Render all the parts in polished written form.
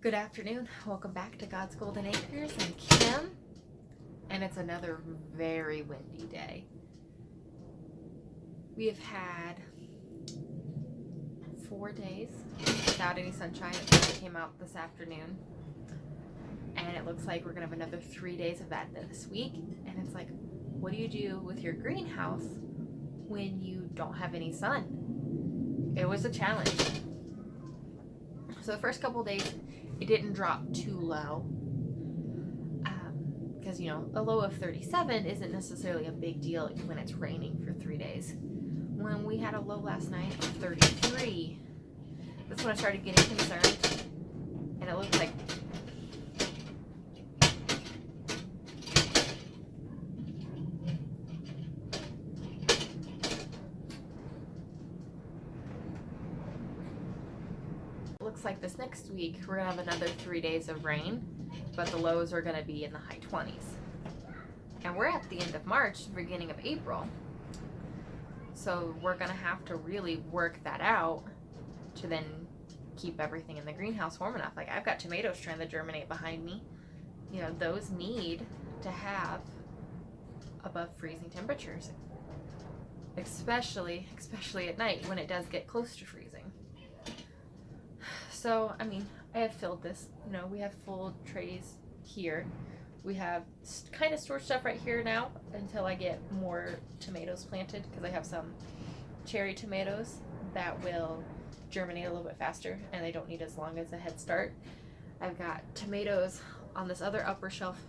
Good afternoon. Welcome back to God's Golden Acres. I'm Kim, and it's another very windy day. We have had 4 days without any sunshine. It came out this afternoon, and it looks like we're going to have another 3 days of that this week. And it's like, what do you do with your greenhouse when you don't have any sun? It was a challenge. So the first couple days, it didn't drop too low because, a low of 37 isn't necessarily a big deal when it's raining for 3 days. When we had a low last night of 33, that's when I started getting concerned, and it looked like this next week we're gonna have another 3 days of rain, but the lows are gonna be in the high 20s. And we're at the end of March, beginning of April. So we're gonna have to really work that out to then keep everything in the greenhouse warm enough. Like, I've got tomatoes trying to germinate behind me. Those need to have above freezing temperatures, especially at night when it does get close to freezing. So, I have filled this. We have full trays here. We have kind of stored stuff right here now until I get more tomatoes planted, because I have some cherry tomatoes that will germinate a little bit faster and they don't need as long as a head start. I've got tomatoes on this other upper shelf,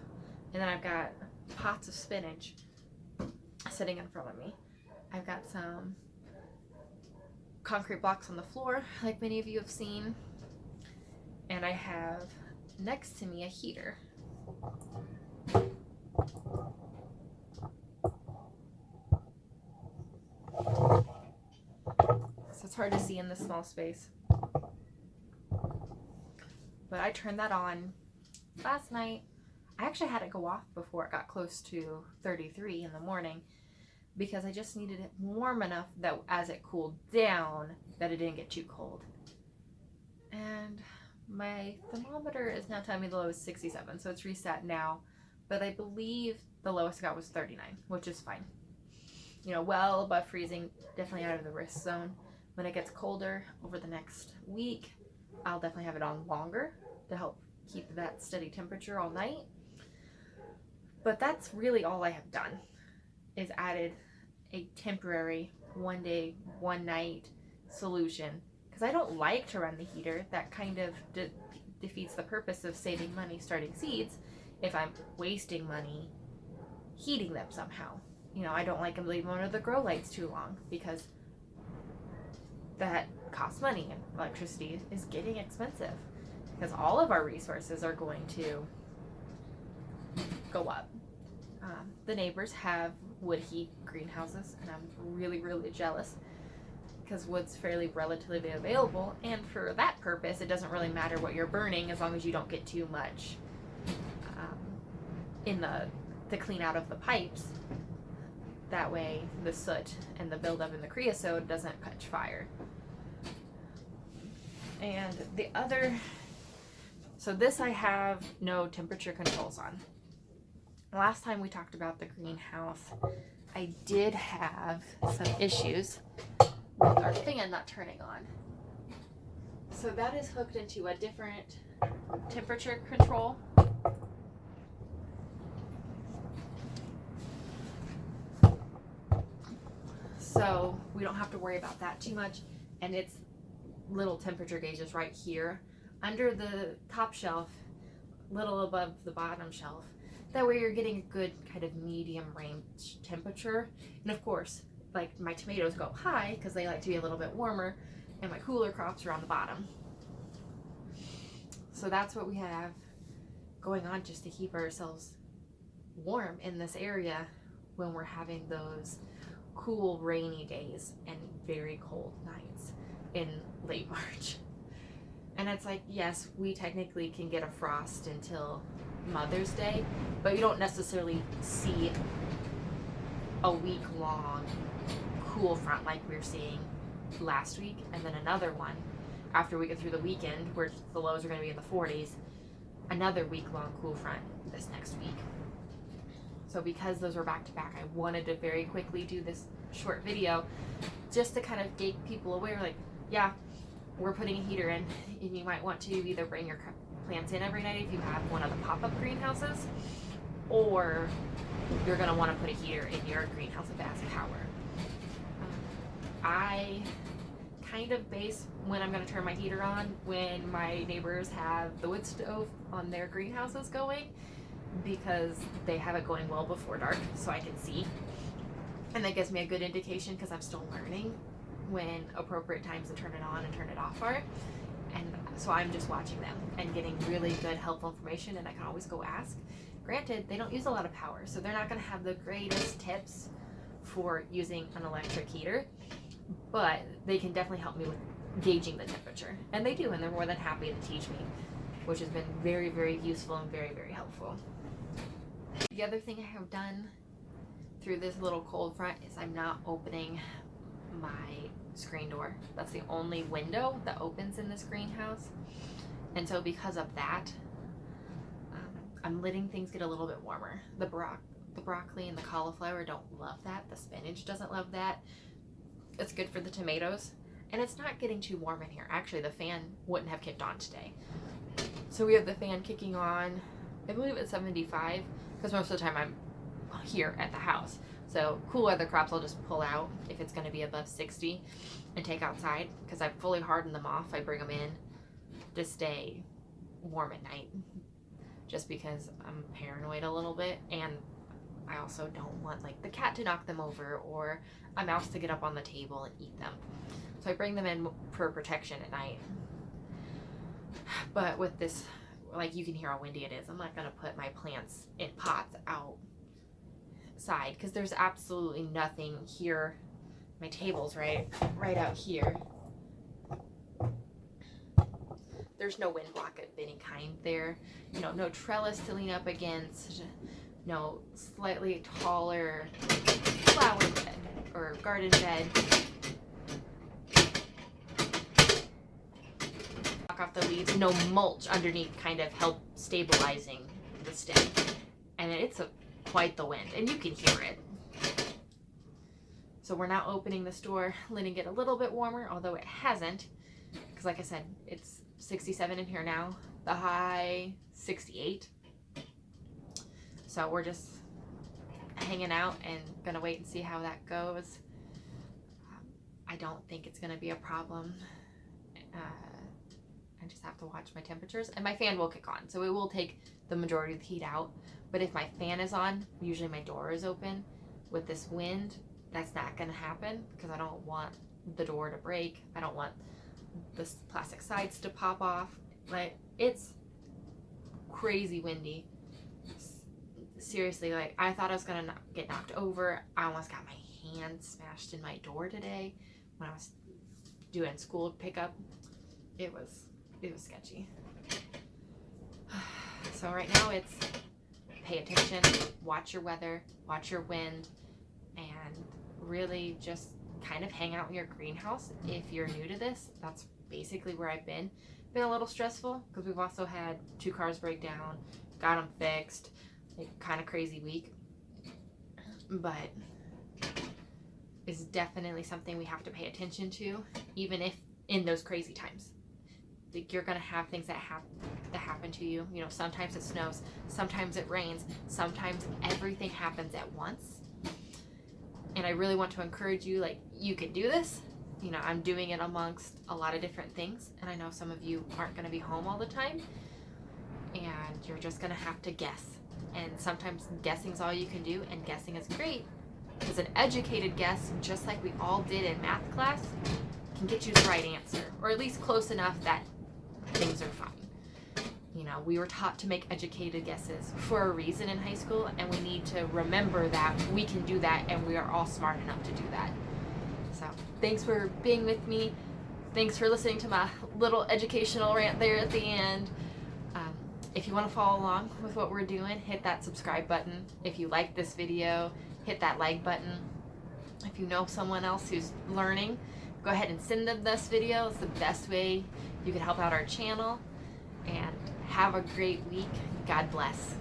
and then I've got pots of spinach sitting in front of me. I've got some concrete blocks on the floor, like many of you have seen. And I have next to me a heater. So it's hard to see in this small space. But I turned that on last night. I actually had it go off before it got close to 33 in the morning, because I just needed it warm enough that as it cooled down, that it didn't get too cold. And my thermometer is now telling me the low is 67, so it's reset now. But I believe the lowest I got was 39, which is fine. Well above freezing, definitely out of the risk zone. When it gets colder over the next week, I'll definitely have it on longer to help keep that steady temperature all night. But that's really all I have done, is added a temporary 1 day, 1 night solution. Because I don't like to run the heater. That kind of defeats the purpose of saving money starting seeds if I'm wasting money heating them somehow. I don't like them leaving them under the grow lights too long, because that costs money, and electricity is getting expensive, because all of our resources are going to go up. The neighbors have wood heat greenhouses, and I'm really, really jealous, because wood's fairly relatively available, and for that purpose it doesn't really matter what you're burning as long as you don't get too much to clean out of the pipes. That way the soot and the buildup in the creosote doesn't catch fire. And so this I have no temperature controls on. Last time we talked about the greenhouse, I did have some issues with our fan not turning on. So that is hooked into a different temperature control. So we don't have to worry about that too much. And it's little temperature gauges right here under the top shelf, little above the bottom shelf. That way you're getting a good kind of medium range temperature. And of course, like, my tomatoes go high because they like to be a little bit warmer, and my cooler crops are on the bottom. So that's what we have going on, just to keep ourselves warm in this area when we're having those cool rainy days and very cold nights in late March. And it's like, yes, we technically can get a frost until Mother's Day, but you don't necessarily see a week-long cool front like we were seeing last week, and then another one after we get through the weekend, where the lows are going to be in the 40s, another week-long cool front this next week. So because those were back to back, I wanted to very quickly do this short video just to kind of make people aware, like, yeah, we're putting a heater in, and you might want to either bring your plants in every night if you have one of the pop-up greenhouses, or you're going to want to put a heater in your greenhouse if it has power. I kind of base when I'm going to turn my heater on when my neighbors have the wood stove on their greenhouses going, because they have it going well before dark so I can see, and that gives me a good indication, because I'm still learning when appropriate times to turn it on and turn it off are. And so I'm just watching them and getting really good helpful information, and I can always go ask. Granted, they don't use a lot of power, so they're not going to have the greatest tips for using an electric heater, but they can definitely help me with gauging the temperature, and they do, and they're more than happy to teach me, which has been very, very useful and very, very helpful. The other thing I have done through this little cold front is I'm not opening my screen door. That's the only window that opens in this greenhouse, and so because of that, I'm letting things get a little bit warmer. The broccoli and the cauliflower don't love that. The spinach doesn't love that. It's good for the tomatoes, and it's not getting too warm in here. Actually, the fan wouldn't have kicked on today. So we have the fan kicking on, I believe it's 75, because most of the time I'm here at the house. So cool weather crops I'll just pull out if it's going to be above 60 and take outside, because I've fully hardened them off. I bring them in to stay warm at night, just because I'm paranoid a little bit, and I also don't want like the cat to knock them over or a mouse to get up on the table and eat them. So I bring them in for protection at night. But with this, like, you can hear how windy it is. I'm not going to put my plants in pots outside, because there's absolutely nothing here. My table's right out here. There's no wind block of any kind there. You know, no trellis to lean up against. No slightly taller flower bed or garden bed. Knock off the leaves. No mulch underneath, kind of help stabilizing the stem. And it's quite the wind, and you can hear it. So we're now opening this door, letting it get a little bit warmer, although it hasn't, because like I said, it's 67 in here now. The high 68. So we're just hanging out and gonna wait and see how that goes. I don't think it's gonna be a problem. I just have to watch my temperatures, and my fan will kick on, so it will take the majority of the heat out. But if my fan is on, usually my door is open. With this wind, that's not gonna happen, because I don't want the door to break. I don't want the plastic sides to pop off. Like, it's crazy windy. Seriously, like, I thought I was gonna get knocked over. I almost got my hand smashed in my door today when I was doing school pickup. It was sketchy. So right now it's pay attention, watch your weather, watch your wind, and really just kind of hang out in your greenhouse. If you're new to this, that's basically where I've been. Been a little stressful, because we've also had 2 cars break down, got them fixed. Kind of crazy week, but it's definitely something we have to pay attention to, even if in those crazy times. Like, you're gonna have things that happen to you. You know, sometimes it snows, sometimes it rains, sometimes everything happens at once. And I really want to encourage you, like, you can do this. You know, I'm doing it amongst a lot of different things, and I know some of you aren't gonna be home all the time, and you're just gonna have to guess. And sometimes guessing's all you can do, and guessing is great, because an educated guess, just like we all did in math class, can get you the right answer, or at least close enough that things are fine. You know, we were taught to make educated guesses for a reason in high school, and we need to remember that we can do that, and we are all smart enough to do that. So thanks for being with me. Thanks for listening to my little educational rant there at the end. If you want to follow along with what we're doing, hit that subscribe button. If you like this video, hit that like button. If you know someone else who's learning, go ahead and send them this video. It's the best way you can help out our channel. And have a great week. God bless.